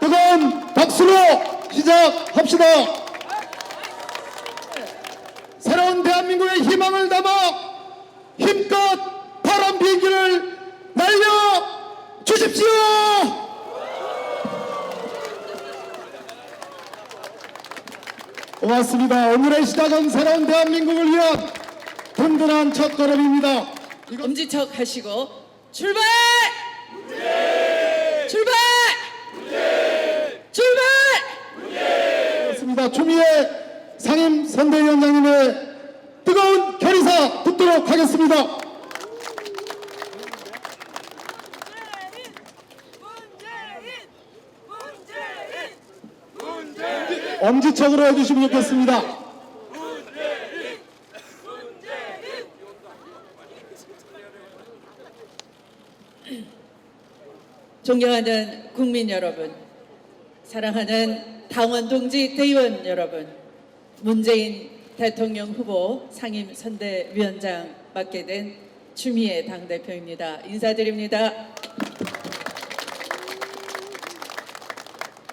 뜨거운 박수로 시작합시다. 새로운 대한민국의 희망을 담아 힘껏 파란 비행기를 날려 주십시오. 고맙습니다. 오늘의 시작은 새로운 대한민국을 위한 든든한 첫걸음입니다. 엄지척 하시고 출발! 출발! 출발! 그렇습니다. 추미애 상임 선대위원장님의 뜨거운 결의사 듣도록 하겠습니다. 엄지척으로 해주시면 좋겠습니다. 존경하는 국민 여러분, 사랑하는 당원 동지 대의원 여러분, 문재인 대통령 후보 상임 선대위원장 맡게 된 추미애 당대표입니다. 인사드립니다.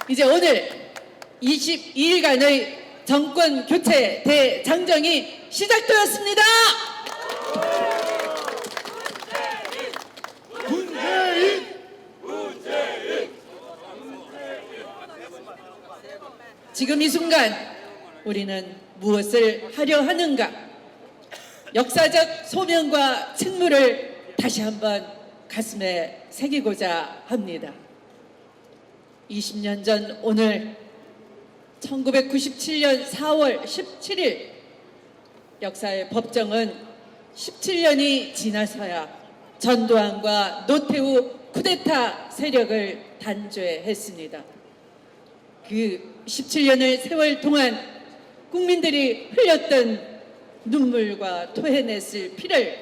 이제 오늘 22일간의 정권 교체 대장정이 시작되었습니다. 지금 이 순간 우리는 무엇을 하려 하는가? 역사적 소명과 책무를 다시 한번 가슴에 새기고자 합니다. 20년 전 오늘 1997년 4월 17일 역사의 법정은 17년이 지나서야 전두환과 노태우 쿠데타 세력을 단죄했습니다. 그 17년의 세월 동안 국민들이 흘렸던 눈물과 토해냈을 피를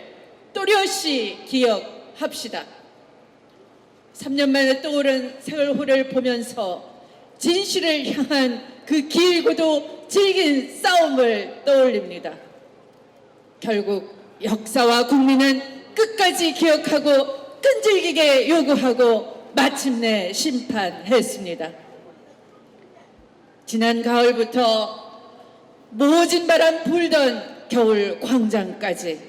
또렷이 기억합시다. 3년 만에 떠오른 세월호를 보면서 진실을 향한 그 길고도 질긴 싸움을 떠올립니다. 결국 역사와 국민은 끝까지 기억하고 끈질기게 요구하고 마침내 심판했습니다. 지난 가을부터 모진 바람 불던 겨울 광장까지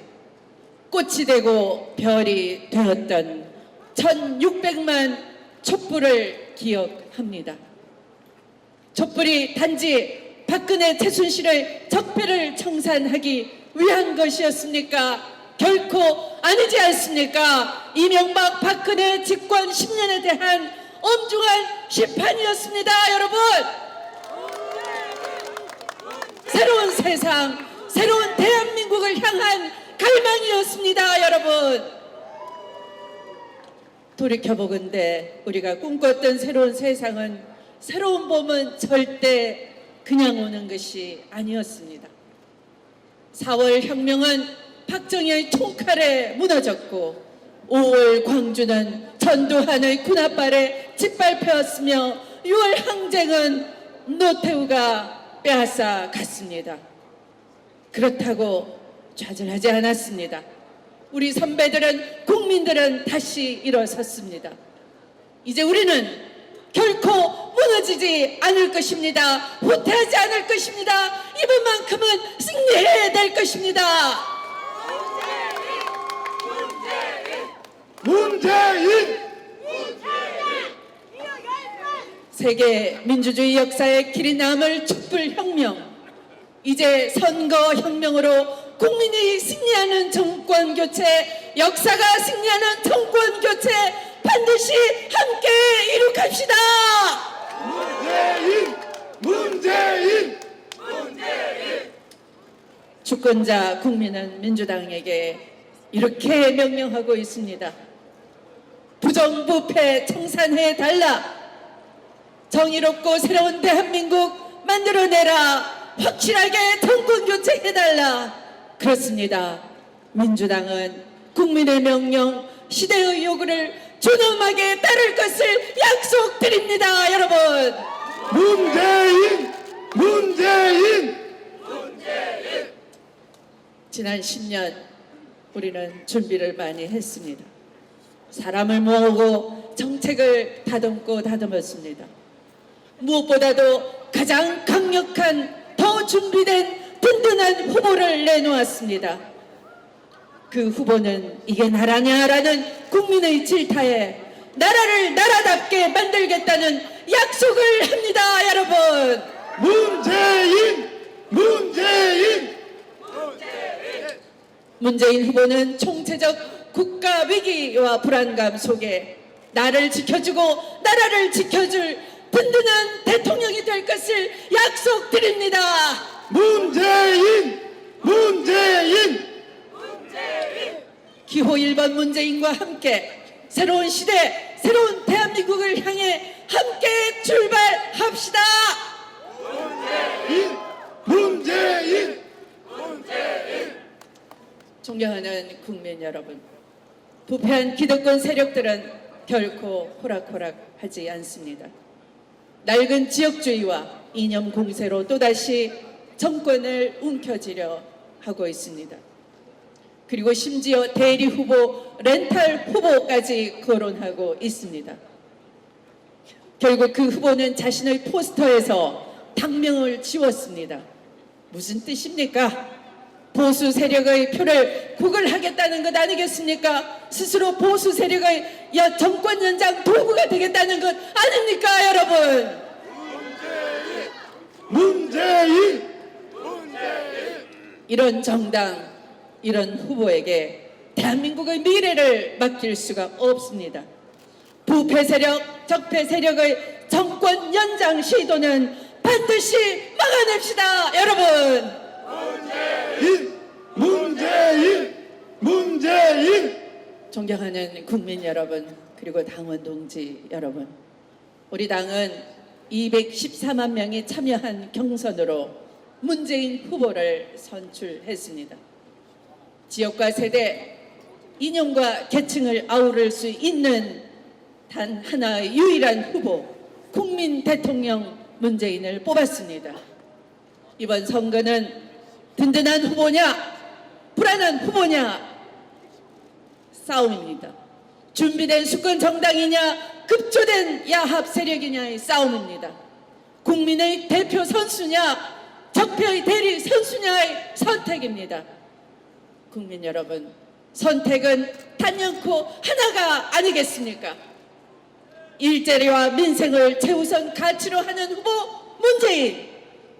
꽃이 되고 별이 되었던 1600만 촛불을 기억합니다. 촛불이 단지 박근혜 최순실의 적폐를 청산하기 위한 것이었습니까? 결코 아니지 않습니까? 이명박 박근혜 집권 10년에 대한 엄중한 심판이었습니다. 여러분, 새로운 세상, 새로운 대한민국을 향한 갈망이었습니다. 여러분, 돌이켜보건대 우리가 꿈꿨던 새로운 세상은, 새로운 봄은 절대 그냥 오는 것이 아니었습니다. 4월 혁명은 박정희의 총칼에 무너졌고 5월 광주는 전두환의 군합발에 짓밟혔으며 6월 항쟁은 노태우가 빼앗아 갔습니다. 그렇다고 좌절하지 않았습니다. 우리 선배들은, 국민들은 다시 일어섰습니다. 이제 우리는 결코 무너지지 않을 것입니다. 후퇴하지 않을 것입니다. 이번만큼은 승리해야 될 것입니다. 문재인! 세계 민주주의 역사의 길이 남을 촛불혁명, 이제 선거혁명으로 국민이 승리하는 정권교체, 역사가 승리하는 정권교체 반드시 함께 이룩합시다. 문재인! 문재인! 주권자 국민은 민주당에게 이렇게 명령하고 있습니다. 부정부패 청산해달라. 정의롭고 새로운 대한민국 만들어내라. 확실하게 정권교체해달라. 그렇습니다. 민주당은 국민의 명령, 시대의 요구를 존엄하게 따를 것을 약속드립니다. 여러분, 문재인! 문재인! 지난 10년 우리는 준비를 많이 했습니다. 사람을 모으고 정책을 다듬고 다듬었습니다. 무엇보다도 가장 강력한 더 준비된 든든한 후보를 내놓았습니다. 그 후보는 이게 나라냐라는 국민의 질타에 나라를 나라답게 만들겠다는 약속을 합니다. 여러분, 문재인 후보는 총체적 국가 위기와 불안감 속에 나를 지켜주고 나라를 지켜줄 든든한 대통령이 될 것을 약속드립니다. 기호 1번 문재인과 함께 새로운 시대, 새로운 대한민국을 향해 함께 출발합시다. 존경하는 국민 여러분, 부패한 기득권 세력들은 결코 호락호락하지 않습니다. 낡은 지역주의와 이념 공세로 또다시 정권을 움켜쥐려 하고 있습니다. 그리고 심지어 대리 후보, 렌탈 후보까지 거론하고 있습니다. 결국 그 후보는 자신의 포스터에서 당명을 지웠습니다. 무슨 뜻입니까? 보수 세력의 표를 구걸하겠다는 것 아니겠습니까? 스스로 보수 세력의 정권 연장 도구가 되겠다는 것 아닙니까, 여러분? 이런 정당, 이런 후보에게 대한민국의 미래를 맡길 수가 없습니다. 부패 세력, 적폐 세력의 정권 연장 시도는 반드시 막아냅시다, 여러분. 문재인! 존경하는 국민 여러분, 그리고 당원 동지 여러분, 우리 당은 214만 명이 참여한 경선으로 문재인 후보를 선출했습니다. 지역과 세대, 이념과 계층을 아우를 수 있는 단 하나의 유일한 후보, 국민 대통령 문재인을 뽑았습니다. 이번 선거는 든든한 후보냐, 불안한 후보냐 싸움입니다. 준비된 수권 정당이냐, 급조된 야합 세력이냐의 싸움입니다. 국민의 대표 선수냐, 적폐의 대리 선수냐의 선택입니다. 국민 여러분, 선택은 단연코 하나가 아니겠습니까? 일자리와 민생을 최우선 가치로 하는 후보 문재인,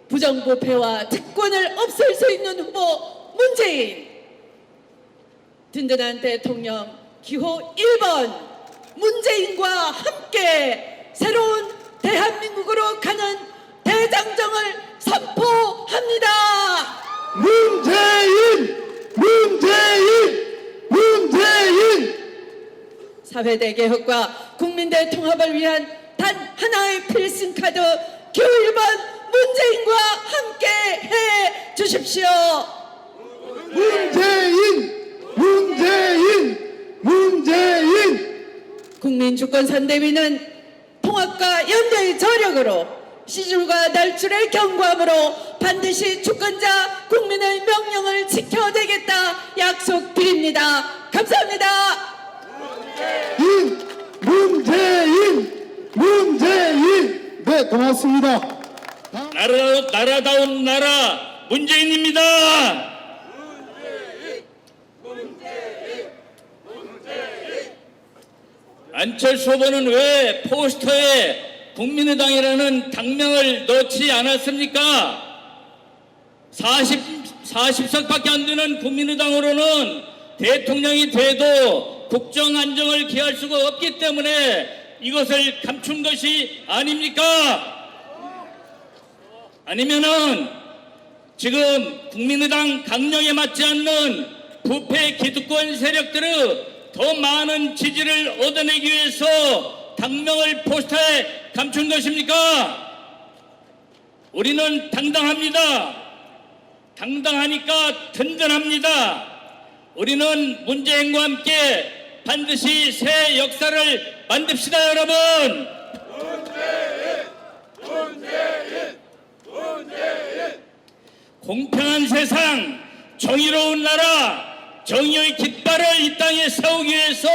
부정부패와 특권을 없앨 수 있는 후보 문재인, 든든한 대통령 기호 1번 문재인과 함께 새로운 대한민국으로 가는 대장정을 선포합니다. 문재인! 사회대 개혁과 국민대 통합을 위한 단 하나의 필승카드 기호 1번 문재인과 함께 해 주십시오. 국민주권선대위는 통합과 연대의 저력으로 시줄과 날줄의 경고함으로 반드시 주권자 국민의 명령을 지켜내겠다 약속드립니다. 감사합니다. 문재인! 네, 고맙습니다. 나라다운 나라 문재인입니다. 안철수 후보는 왜 포스터에 국민의당이라는 당명을 넣지 않았습니까? 40석밖에 안 되는 국민의당으로는 대통령이 돼도 국정 안정을 기할 수가 없기 때문에 이것을 감춘 것이 아닙니까? 아니면은 지금 국민의당 강령에 맞지 않는 부패 기득권 세력들의 더 많은 지지를 얻어내기 위해서 당명을 포스터에 감춘 것입니까? 우리는 당당합니다. 당당하니까 든든합니다. 우리는 문재인과 함께 반드시 새 역사를 만듭시다, 여러분. 공평한 세상, 정의로운 나라, 정의의 깃발을 이 땅에 세우기 위해서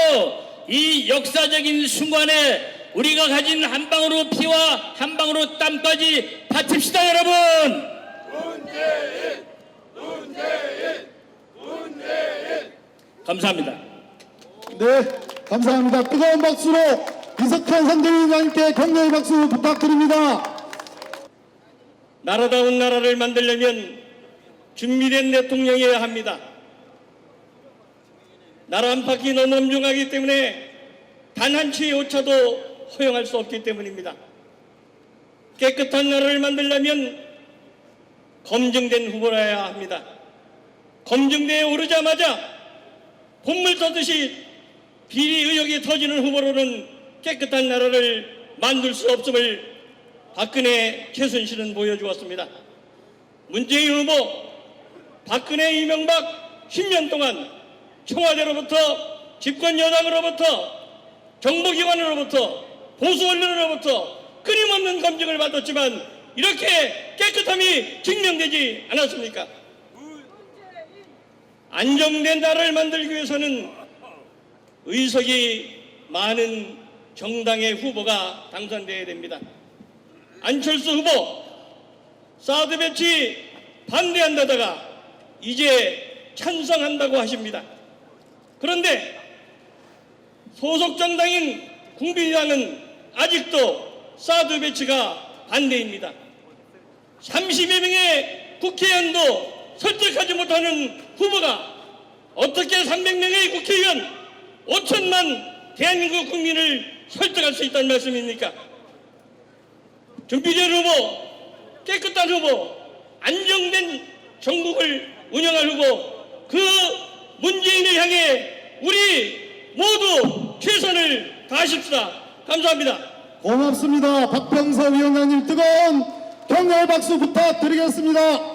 이 역사적인 순간에 우리가 가진 한 방울의 피와 한 방울의 땀까지 바칩시다, 여러분. 감사합니다. 네, 감사합니다. 뜨거운 박수로 이석현 선대위원장님께 격려의 박수 부탁드립니다. 나라다운 나라를 만들려면 준비된 대통령이어야 합니다. 나라 안팎이 너무 엄중하기 때문에 단 한 치의 오차도 허용할 수 없기 때문입니다. 깨끗한 나라를 만들려면 검증된 후보라야 합니다. 검증대에 오르자마자 콧물 터듯이 비리 의혹이 터지는 후보로는 깨끗한 나라를 만들 수 없음을 박근혜, 최순실은 보여주었습니다. 문재인 후보, 박근혜, 이명박 10년 동안 청와대로부터 집권 여당으로부터 정보기관으로부터 보수 언론으로부터 끊임없는 검증을 받았지만 이렇게 깨끗함이 증명되지 않았습니까? 안정된 나라를 만들기 위해서는 의석이 많은 정당의 후보가 당선되어야 됩니다. 안철수 후보 사드 배치 반대한다다가 이제 찬성한다고 하십니다. 그런데 소속 정당인 국민의당은 아직도 사드 배치가 반대입니다. 30여 명의 국회의원도 설득하지 못하는 후보가 어떻게 300명의 국회의원 5천만 대한민국 국민을 설득할 수 있다는 말씀입니까? 준비된 후보, 깨끗한 후보, 안정된 전국을 운영할 후보, 그 문재인을 향해 우리 모두 최선을 다하십시다. 감사합니다. 고맙습니다. 박병서 위원장님 뜨거운 격려의 박수 부탁드리겠습니다.